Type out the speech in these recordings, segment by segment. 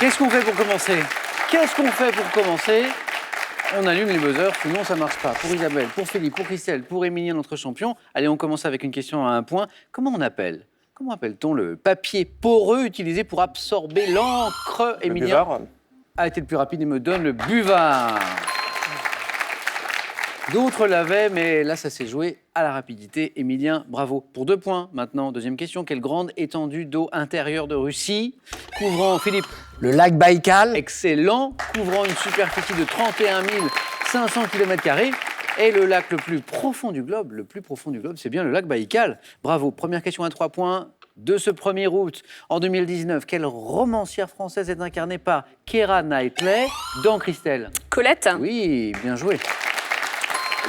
Qu'est-ce qu'on fait pour commencer? On allume les buzzers, sinon ça ne marche pas. Pour Isabelle, pour Philippe, pour Christelle, pour Émilien, notre champion. Allez, on commence avec une question à un point. Comment appelle-t-on le papier poreux utilisé pour absorber l'encre? Émilien a été le plus rapide et me donne le buvard. D'autres l'avaient, mais là, ça s'est joué à la rapidité. Émilien, bravo. Pour 2 points, maintenant, deuxième question. Quelle grande étendue d'eau intérieure de Russie, couvrant, Philippe? Le lac Baïkal. Excellent. Couvrant une superficie de 31 500 km². Et le lac le plus profond du globe, c'est bien le lac Baïkal. Bravo. Première question à 3 points. De ce 1er août, en 2019, quelle romancière française est incarnée par Keira Knightley dans Christelle? Colette. Oui, bien joué.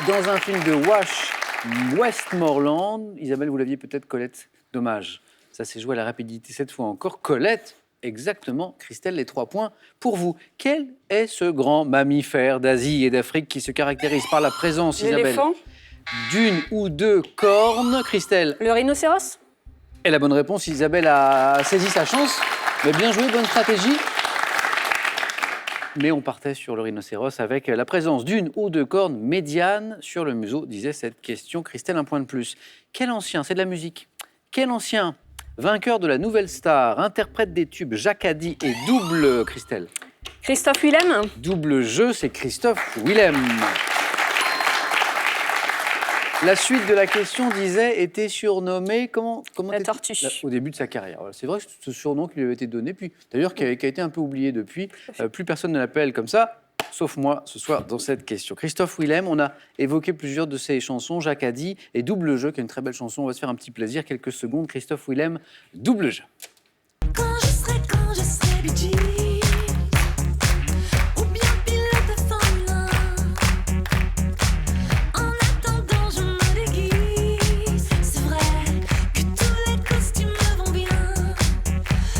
Dans un film de Wash Westmoreland, Isabelle, vous l'aviez peut-être, Colette. Dommage. Ça s'est joué à la rapidité cette fois encore. Colette, exactement. Christelle, les 3 points pour vous. Quel est ce grand mammifère d'Asie et d'Afrique qui se caractérise par la présence, Isabelle, L'éléphant. d'une ou 2 cornes? Christelle. Le rhinocéros. Et la bonne réponse, Isabelle a saisi sa chance. Mais bien joué, bonne stratégie. Mais on partait sur le rhinocéros avec la présence d'une ou 2 cornes médianes sur le museau, disait cette question. Christelle, 1 point de plus. Quel ancien, c'est de la musique, quel ancien vainqueur de la Nouvelle Star, interprète des tubes Jacadi et double, Christelle? Christophe Willem. Double jeu, c'est Christophe Willem. La suite de la question disait était surnommé comment La tortue. Au début de sa carrière. Voilà, c'est vrai que c'est ce surnom qui lui avait été donné, puis d'ailleurs qui a été un peu oublié depuis. Plus personne ne l'appelle comme ça, sauf moi ce soir dans cette question. Christophe Willem, on a évoqué plusieurs de ses chansons, Jacadi et Double Jeu, qui est une très belle chanson. On va se faire un petit plaisir, quelques secondes. Christophe Willem, Double Jeu. Quand je serai Bee Gees, ou bien pilote de Formule 1. En attendant, je me déguise. C'est vrai que tous les costumes me vont bien.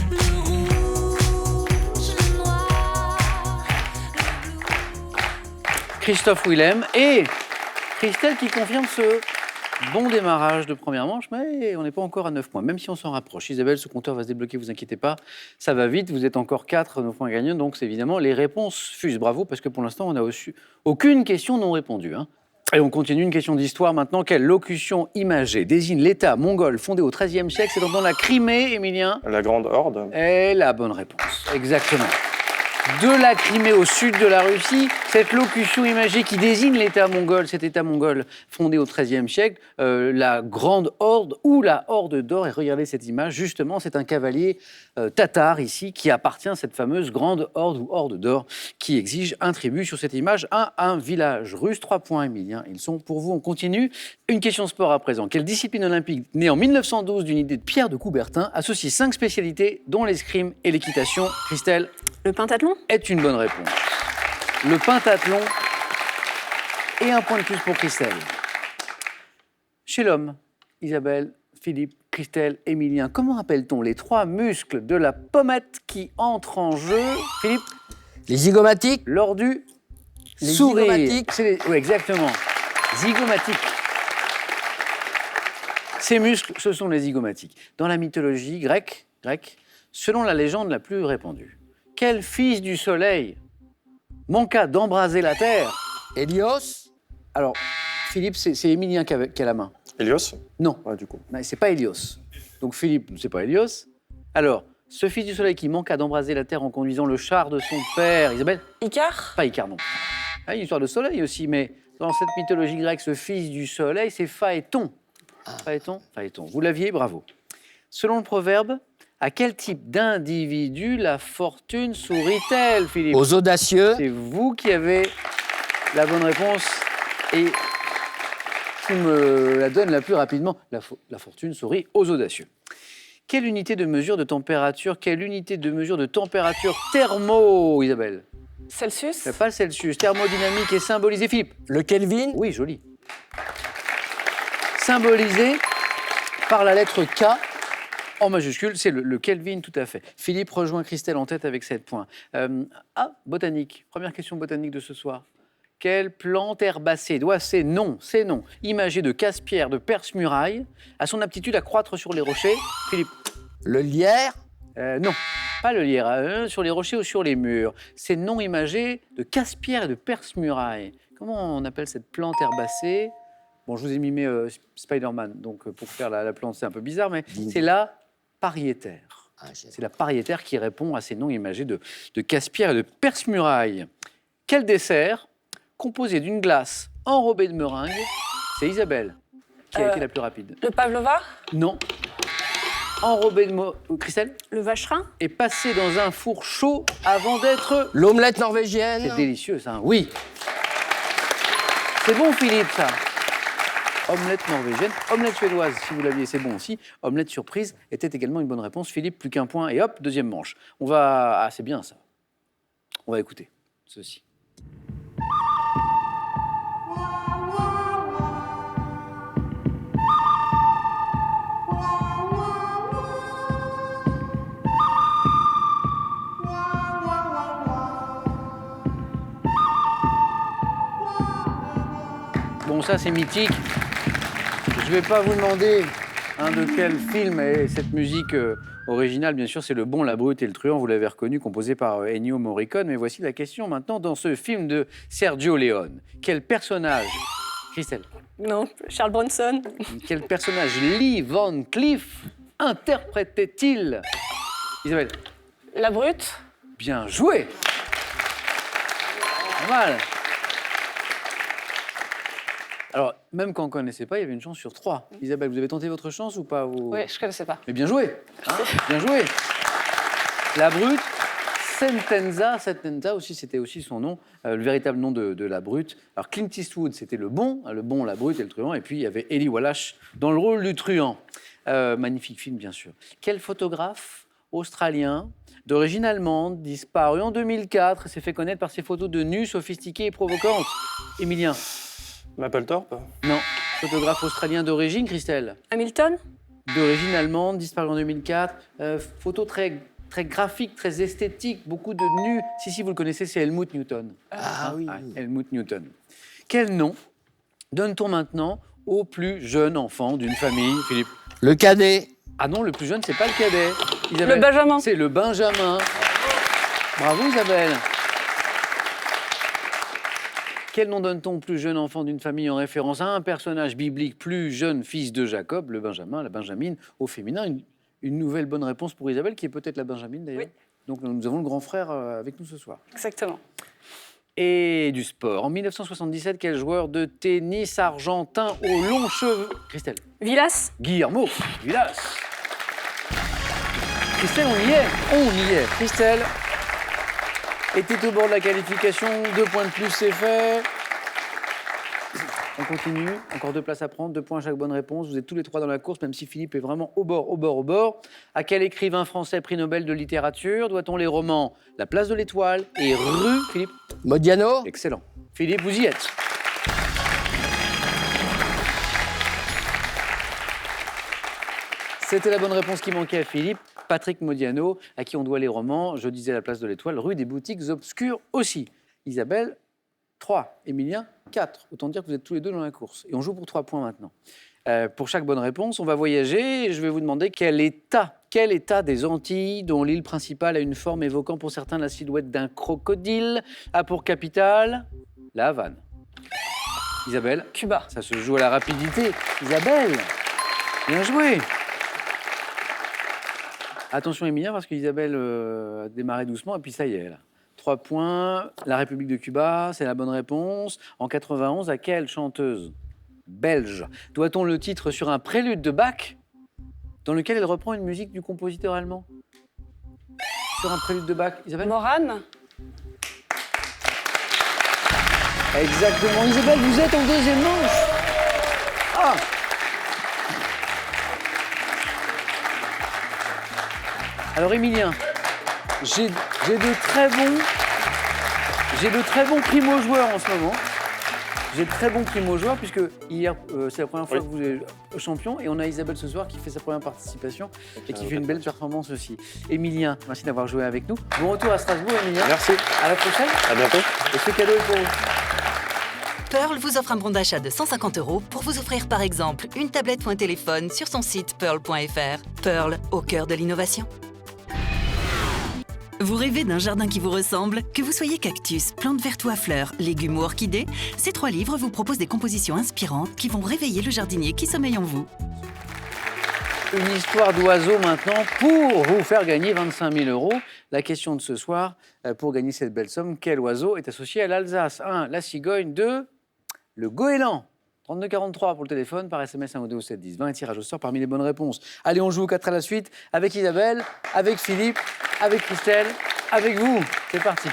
Le rouge, le noir, le bleu. Christophe Willem et Christelle qui confirme ce bon démarrage de première manche, mais on n'est pas encore à 9 points, même si on s'en rapproche. Isabelle, ce compteur va se débloquer, vous inquiétez pas, ça va vite, vous êtes encore 4, 9 points gagnants, donc c'est évidemment les réponses fusent. Bravo, parce que pour l'instant, on n'a aucune question non répondue. Et on continue, une question d'histoire maintenant. Quelle locution imagée désigne l'État mongol fondé au XIIIe siècle? C'est dans la Crimée, Émilien? La Grande Horde. Et la bonne réponse, exactement. De la Crimée au sud de la Russie, cette locution imagée qui désigne l'État mongol, cet État mongol fondé au XIIIe siècle, la Grande Horde ou la Horde d'or. Et regardez cette image, justement, c'est un cavalier tatar ici qui appartient à cette fameuse Grande Horde ou Horde d'or qui exige un tribut sur cette image à un village russe. 3 points, Émilien, ils sont pour vous. On continue. Une question sport à présent. Quelle discipline olympique, née en 1912 d'une idée de Pierre de Coubertin, associe 5 spécialités, dont l'escrime et l'équitation? Christelle? Le pentathlon. Est une bonne réponse. Le pentathlon et 1 point de plus pour Christelle. Chez l'homme, Isabelle, Philippe, Christelle, Émilien, comment appelle-t-on les 3 muscles de la pommette qui entrent en jeu? Philippe? Les zygomatiques. Lors du Les sourire. zygomatiques. Oui, exactement. Zygomatiques. Ces muscles, ce sont les zygomatiques. Dans la mythologie grecque, selon la légende la plus répandue, quel fils du soleil manqua d'embraser la terre? Hélios. Alors, Philippe, c'est Émilien qui a la main. Hélios. Non, Ouais, du coup. c'est pas Hélios. Donc Philippe, c'est pas Hélios. Alors, ce fils du soleil qui manqua d'embraser la terre en conduisant le char de son père, Isabelle? Icare. Pas Icare, non. Ah, une histoire de soleil aussi, mais dans cette mythologie grecque, ce fils du soleil, c'est Phaéton. Phaéton. Vous l'aviez, bravo. Selon le proverbe, à quel type d'individu la fortune sourit-elle, Philippe? Aux audacieux. C'est vous qui avez la bonne réponse et qui me la donne la plus rapidement. La fortune sourit aux audacieux. Quelle unité de mesure de température thermo, Isabelle? Celsius. C'est pas le Celsius. Thermodynamique est symbolisé, Philippe? Le Kelvin. Oui, joli. Symbolisé par la lettre K en majuscule, c'est le Kelvin, tout à fait. Philippe rejoint Christelle en tête avec 7 points. Botanique. Première question botanique de ce soir. Quelle plante herbacée doit ses noms, imagés de casse-pierre, de perce-muraille, a son aptitude à croître sur les rochers? Philippe? Le lierre. Non. pas le lire, sur les rochers ou sur les murs. Ces noms imagés de casse-pierre et de perce-muraille. Comment on appelle cette plante herbacée? Bon, je vous ai mimé Spider-Man, donc pour faire la plante, c'est un peu bizarre, mais c'est la pariétaire. C'est la pariétaire qui répond à ces noms imagés de casse-pierre et de perce-muraille. Quel dessert, composé d'une glace enrobée de meringue, c'est Isabelle qui a été la plus rapide? Le pavlova. Non. Enrobée de Christelle? Le vacherin. Et passé dans un four chaud avant d'être... L'omelette norvégienne. C'est délicieux, ça. Oui. C'est bon, Philippe, ça. Omelette norvégienne. Omelette suédoise, si vous l'aviez, c'est bon aussi. Omelette surprise était également une bonne réponse. Philippe, plus qu'un point. Et hop, deuxième manche. On va... Ah, c'est bien, ça. On va écouter ceci. Bon, ça, c'est mythique. Je ne vais pas vous demander de quel film est cette musique originale. Bien sûr, c'est Le Bon, la Brute et le Truand. Vous l'avez reconnu, composé par Ennio Morricone. Mais voici la question maintenant. Dans ce film de Sergio Leone, quel personnage, Christelle, Non, Charles Bronson. quel personnage Lee Van Cleef interprétait-il? Isabelle, La brute. bien joué. Pas mal. Alors, même quand on ne connaissait pas, il y avait une chance sur 3. Isabelle, vous avez tenté votre chance ou pas vous... Oui, je connaissais pas. Mais bien joué, hein, bien joué. La brute, Sentenza aussi, c'était aussi son nom, le véritable nom de la brute. Alors Clint Eastwood, c'était le bon, la brute et le truand. Et puis il y avait Eli Wallach dans le rôle du truand. Magnifique film, bien sûr. Quel photographe australien d'origine allemande, disparu en 2004, s'est fait connaître par ses photos de nus sophistiquées et provocantes? Émilien? Mapplethorpe? Non. Photographe australien d'origine, Christelle? Hamilton. D'origine allemande, disparu en 2004. Photo très graphique, très esthétique, beaucoup de nus. Si, vous le connaissez, c'est Helmut Newton. Ah oui. Ouais, Helmut Newton. Quel nom donne-t-on maintenant au plus jeune enfant d'une famille, Philippe? Le cadet. Ah non, le plus jeune, c'est pas le cadet. Isabelle, Le Benjamin. c'est le Benjamin. Bravo, Isabelle. Quel nom donne-t-on au plus jeune enfant d'une famille en référence à un personnage biblique plus jeune, fils de Jacob, le Benjamin, la Benjamine, au féminin? Une nouvelle bonne réponse pour Isabelle, qui est peut-être la Benjamine d'ailleurs. Oui. Donc nous avons le grand frère avec nous ce soir. Exactement. Et du sport. En 1977, quel joueur de tennis argentin aux longs cheveux? Christelle? Villas. Guillermo Villas. Christelle, on y est. Christelle était au bord de la qualification. 2 points de plus, c'est fait. On continue. Encore 2 places à prendre. 2 points à chaque bonne réponse. Vous êtes tous les 3 dans la course, même si Philippe est vraiment au bord. À quel écrivain français prix Nobel de littérature doit-on les romans La Place de l'Étoile et Rue, Philippe? Modiano. Excellent. Philippe, vous y êtes. C'était la bonne réponse qui manquait à Philippe. Patrick Modiano, à qui on doit les romans. Je disais La Place de l'Étoile, Rue des Boutiques Obscures aussi. Isabelle, 3. Émilien, 4. Autant dire que vous êtes tous les deux dans la course. Et on joue pour 3 points maintenant. Pour chaque bonne réponse, on va voyager et je vais vous demander quel état des Antilles, dont l'île principale a une forme évoquant pour certains la silhouette d'un crocodile, a pour capitale la Havane. Isabelle, Cuba. ça se joue à la rapidité. Isabelle, bien joué. Attention Émilien, parce qu'Isabelle a démarré doucement et puis ça y est là. 3 points, la République de Cuba, c'est la bonne réponse. En 91, à quelle chanteuse belge doit-on le titre sur un prélude de Bach dans lequel elle reprend une musique du compositeur allemand? Sur un prélude de Bach, Isabelle? Morane. Exactement, Isabelle, vous êtes en deuxième manche. Ah! Alors Émilien, j'ai de très bons primo-joueurs en ce moment. J'ai de très bons primo-joueurs puisque hier, c'est la première fois que vous êtes champion et on a Isabelle ce soir qui fait sa première participation et qui fait une belle performance aussi. Émilien, merci d'avoir joué avec nous. Bon retour à Strasbourg, Émilien. Merci. À la prochaine. À bientôt. Et ce cadeau est pour vous. Pearl vous offre un bon d'achat de 150 € pour vous offrir par exemple une tablette ou un téléphone sur son site pearl.fr. Pearl, au cœur de l'innovation. Vous rêvez d'un jardin qui vous ressemble? Que vous soyez cactus, plantes vertes ou à fleurs, légumes ou orchidées, ces 3 livres vous proposent des compositions inspirantes qui vont réveiller le jardinier qui sommeille en vous. Une histoire d'oiseau maintenant pour vous faire gagner 25 000 €. La question de ce soir, pour gagner cette belle somme, quel oiseau est associé à l'Alsace? 1. La cigogne. 2. Le goéland. 3243 pour le téléphone, par SMS 1 ou 2 au 7 10 20 et tirage au sort parmi les bonnes réponses. Allez, on joue aux 4 à la suite avec Isabelle, avec Philippe, avec Christelle, avec vous. C'est parti.